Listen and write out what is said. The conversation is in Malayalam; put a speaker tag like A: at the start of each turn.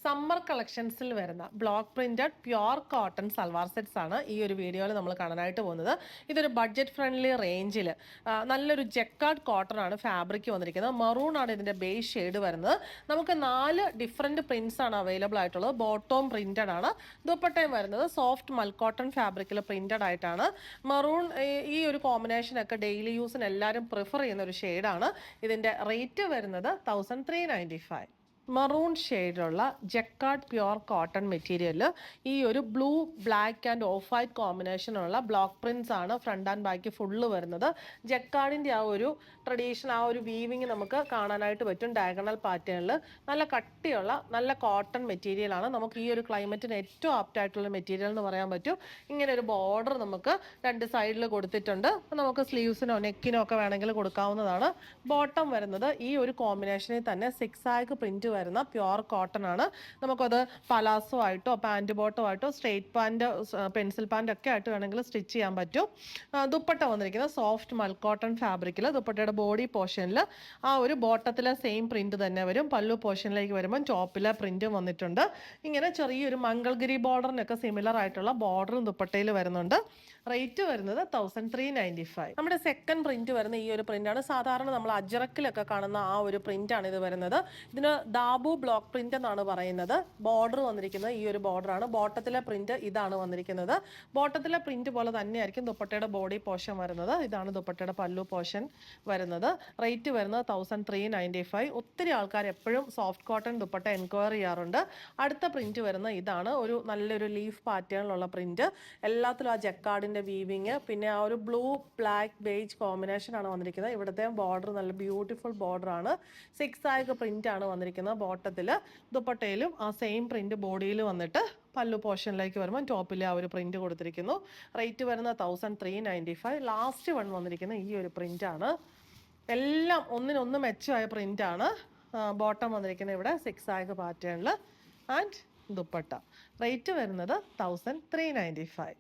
A: സമ്മർ കളക്ഷൻസിൽ വരുന്ന block printed pure cotton salwar sets ആണ് ഈ ഒരു വീഡിയോയിൽ നമ്മൾ കാണാനായിട്ട് പോകുന്നത്. ഇതൊരു ബഡ്ജറ്റ് ഫ്രണ്ട്ലി റേഞ്ചിൽ നല്ലൊരു ജെക്കാർഡ് കോട്ടൺ ആണ് ഫാബ്രിക് വന്നിരിക്കുന്നത്. മറൂൺ ആണ് ഇതിന്റെ ബേസ് ഷെയ്ഡ് വരുന്നത്. നമുക്ക് 4 ഡിഫറെന്റ് പ്രിന്റ്സ് ആണ് അവൈലബിൾ ആയിട്ടുള്ളത്. ബോട്ടം പ്രിന്റഡ് ആണ്. ദുപ്പട്ടയും വരുന്നത് സോഫ്റ്റ് മൽക്കോട്ടൺ ഫാബ്രിക്കിൽ പ്രിന്റഡ് ആയിട്ടാണ്. മറൂൺ ഈ ഒരു കോമ്പിനേഷൻ ഒക്കെ ഡെയിലി യൂസിന് എല്ലാവരും പ്രിഫർ ചെയ്യുന്ന ഒരു ഷെയ്ഡാണ്. ഇതിന്റെ റേറ്റ് വരുന്നത് 1395. മറൂൺ ഷെയ്ഡുള്ള ജെക്കാർഡ് പ്യുവർ കോട്ടൺ മെറ്റീരിയൽ ഈ ഒരു blue black and off white കോമ്പിനേഷനുള്ള ബ്ലോക്ക് പ്രിന്റ്സ് ആണ് ഫ്രണ്ട് ആൻഡ് ബാക്ക് ഫുള്ള് വരുന്നത്. ജെക്കാർഡിൻ്റെ ആ ഒരു ട്രഡീഷണൽ ആ ഒരു വീവിങ് നമുക്ക് കാണാനായിട്ട് പറ്റും. ഡയഗണൽ പാറ്റേണിൽ നല്ല കട്ടിയുള്ള നല്ല കോട്ടൺ മെറ്റീരിയൽ ആണ്. നമുക്ക് ഈ ഒരു ക്ലൈമറ്റിന് ഏറ്റവും ആപ്റ്റ് ആയിട്ടുള്ള മെറ്റീരിയൽ എന്ന് പറയാൻ പറ്റും. ഇങ്ങനെ ഒരു ബോർഡർ നമുക്ക് 2 സൈഡിൽ കൊടുത്തിട്ടുണ്ട്. നമുക്ക് സ്ലീവ്സിനോ നെക്കിനോ ഒക്കെ വേണമെങ്കിൽ കൊടുക്കാവുന്നതാണ്. ബോട്ടം വരുന്നത് ഈ ഒരു കോമ്പിനേഷനിൽ തന്നെ 6 ആഗ് പ്രിന്റ് വരുന്ന പ്യുവർ കോട്ടൺ ആണ്. നമുക്കത് പലാസോ ആയിട്ടോ പാൻറ് ബോട്ടോ ആയിട്ടോ സ്ട്രെയിറ്റ് പാൻറ് പെൻസിൽ പാൻറ് ഒക്കെ ആയിട്ട് വേണമെങ്കിൽ സ്റ്റിച്ച് ചെയ്യാൻ പറ്റും. ദുപ്പട്ട വന്നിരിക്കുന്നത് സോഫ്റ്റ് മൽക്കോട്ടൺ ഫാബ്രിക്കിൽ. ദുപ്പട്ടയുടെ ബോഡി പോർഷനിൽ ആ ഒരു ബോട്ടത്തിലെ സെയിം പ്രിന്റ് തന്നെ വരും. പല്ലു പോർഷനിലേക്ക് വരുമ്പോൾ ടോപ്പിലെ പ്രിന്റും വന്നിട്ടുണ്ട്. ഇങ്ങനെ ചെറിയൊരു മംഗൾഗിരി ബോർഡറിനൊക്കെ സിമിലർ ആയിട്ടുള്ള ബോർഡറും ദുപ്പട്ടയിൽ വരുന്നുണ്ട്. റേറ്റ് വരുന്നത് 1395. നമ്മുടെ സെക്കൻഡ് പ്രിന്റ് വരുന്ന ഈ ഒരു പ്രിന്റ് ആണ്. സാധാരണ നമ്മൾ അജറക്കിലൊക്കെ കാണുന്ന ആ ഒരു പ്രിന്റ് ആണ് ഇത് വരുന്നത്. ഇതിന് ദാബു ബ്ലോക്ക് പ്രിന്റ് എന്നാണ് പറയുന്നത്. ബോർഡർ വന്നിരിക്കുന്നത് ഈ ഒരു ബോർഡർ ആണ്. ബോട്ടത്തിലെ പ്രിന്റ് ഇതാണ് വന്നിരിക്കുന്നത്. ബോട്ടത്തിലെ പ്രിന്റ് പോലെ തന്നെയായിരിക്കും ദുപ്പട്ടയുടെ ബോഡി പോർഷൻ വരുന്നത്. ഇതാണ് ദുപ്പട്ടയുടെ പല്ലു പോർഷൻ വരുന്നത്. റേറ്റ് വരുന്നത് 1395. ഒത്തിരി ആൾക്കാർ എപ്പോഴും സോഫ്റ്റ് കോട്ടൺ ദുപ്പട്ട എൻക്വയർ ചെയ്യാറുണ്ട്. അടുത്ത പ്രിന്റ് വരുന്ന ഇതാണ്. ഒരു നല്ലൊരു ലീഫ് പാറ്റേണിലുള്ള പ്രിന്റ്. എല്ലാത്തിലും ആ ജെക്കാർഡിന്റെ വീവിങ്, പിന്നെ ആ ഒരു ബ്ലൂ ബ്ലാക്ക് ബേജ് കോമ്പിനേഷൻ ആണ് വന്നിരിക്കുന്നത്. ഇവിടുത്തെ ബോർഡർ നല്ല ബ്യൂട്ടിഫുൾ ബോർഡർ ആണ്. 6 ആഗ് പ്രിന്റ് ആണ് വന്നിരിക്കുന്നത് ബോട്ടത്തിൽ. ദുപ്പട്ടയിലും ആ സെയിം പ്രിന്റ് ബോഡിയിൽ വന്നിട്ട് പല്ലു പോർഷനിലേക്ക് വരുമ്പോൾ ടോപ്പിൽ ആ ഒരു പ്രിന്റ് കൊടുത്തിരിക്കുന്നു. റേറ്റ് വരുന്നത് 1395. ലാസ്റ്റ് വൺ വന്നിരിക്കുന്നത് ഈ ഒരു പ്രിന്റ് ആണ്. എല്ലാം ഒന്നിനൊന്ന് മെച്ചമായ പ്രിന്റ് ആണ്. ബോട്ടം വന്നിരിക്കുന്നത് ഇവിടെ 6 ആഗ് പാറ്റേണിൽ ആൻഡ് ദുപ്പട്ട. റേറ്റ് വരുന്നത് 1395.